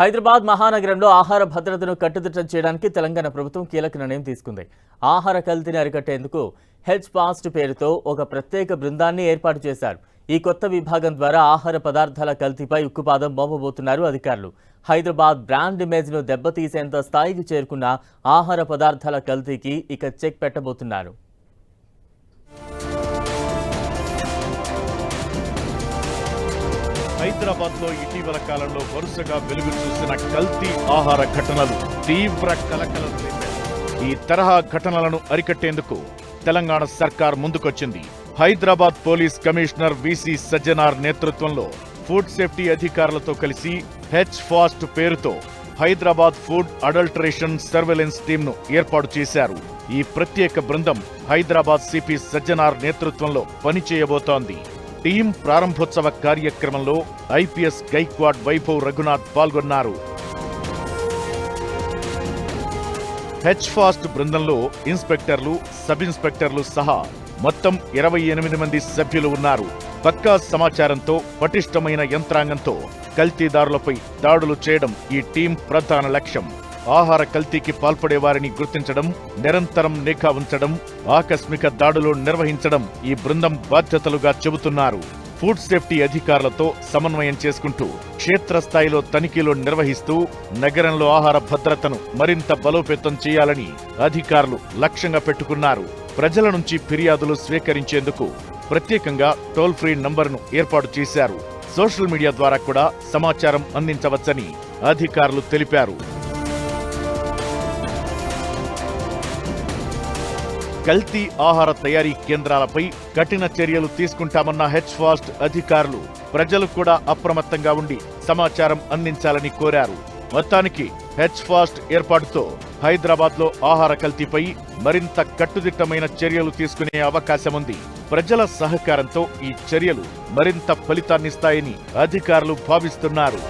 హైదరాబాద్ మహానగరంలో ఆహార భద్రతను కట్టుదిట్టం చేయడానికి తెలంగాణ ప్రభుత్వం కీలక నిర్ణయం తీసుకుంది. ఆహార కల్తీని అరికట్టేందుకు హెచ్ ఫాస్ట్ పేరుతో ఒక ప్రత్యేక బృందాన్ని ఏర్పాటు చేశారు. ఈ కొత్త విభాగం ద్వారా ఆహార పదార్థాల కల్తీపై ఉక్కుపాదం మోపబోతున్నారు అధికారులు. హైదరాబాద్ బ్రాండ్ ఇమేజ్ను దెబ్బతీసేంత స్థాయికి చేరుకున్న ఆహార పదార్థాల కల్తీకి ఇక చెక్ పెట్టబోతున్నారు. హైదరాబాద్ లో ఇటీవల కాలంలో వరుసగా వెలుగు చూసిన కల్తీ ఆహార ఘటనలు తీవ్ర కలకలం రేపాయి. ఈ తరహా ఘటనలను అరికట్టేందుకు తెలంగాణ సర్కార్ ముందుకొచ్చింది. Hyderabad police commissioner VC Sajjanar నేతృత్వంలో ఫుడ్ సేఫ్టీ అధికారులతో కలిసి హెచ్ ఫాస్ట్ పేరుతో హైదరాబాద్ ఫుడ్ అడల్టరేషన్ సర్వేలెన్స్ టీంను ఏర్పాటు చేశారు. ఈ ప్రత్యేక బృందం హైదరాబాద్ సిపి సజ్జనార్ నేతృత్వంలో పనిచేయబోతోంది. టీం ప్రారంభోత్సవ కార్యక్రమంలో ఐపీఎస్ గైక్వాడ్ వైభవ్ రఘునాథ్ పాల్గొన్నారు. హెచ్ ఫాస్ట్ బృందంలో ఇన్స్పెక్టర్లు, సబ్ ఇన్స్పెక్టర్లు సహా మొత్తం 28 మంది సభ్యులు ఉన్నారు. పక్కా సమాచారంతో పటిష్టమైన యంత్రాంగంతో కల్తీదారులపై దాడులు చేయడం ఈ టీం ప్రధాన లక్ష్యం. ఆహార కల్తీకి పాల్పడే వారిని గుర్తించడం, నిరంతరం నిఘా ఉంచడం, ఆకస్మిక దాడులు నిర్వహించడం ఈ బృందం బాధ్యతలుగా చెబుతున్నారు. ఫుడ్ సేఫ్టీ అధికారులతో సమన్వయం చేసుకుంటూ క్షేత్రస్థాయిలో తనిఖీలు నిర్వహిస్తూ నగరంలో ఆహార భద్రతను మరింత బలోపేతం చేయాలని అధికారులు లక్ష్యంగా పెట్టుకున్నారు. ప్రజల నుంచి ఫిర్యాదులు స్వీకరించేందుకు ప్రత్యేకంగా టోల్ ఫ్రీ నంబర్ను ఏర్పాటు చేశారు. సోషల్ మీడియా ద్వారా కూడా సమాచారం అందించవచ్చని అధికారులు తెలిపారు. కల్తీ ఆహార తయారీ కేంద్రాలపై కఠిన చర్యలు తీసుకుంటామన్న హెచ్ ఫాస్ట్ అధికారులు ప్రజలు కూడా అప్రమత్తంగా ఉండి సమాచారం అందించాలని కోరారు. మొత్తానికి హెచ్ ఫాస్ట్ ఏర్పాటుతో హైదరాబాద్ లో ఆహార కల్తీపై మరింత కట్టుదిట్టమైన చర్యలు తీసుకునే అవకాశం ఉంది. ప్రజల సహకారంతో ఈ చర్యలు మరింత ఫలితాన్నిస్తాయని అధికారులు భావిస్తున్నారు.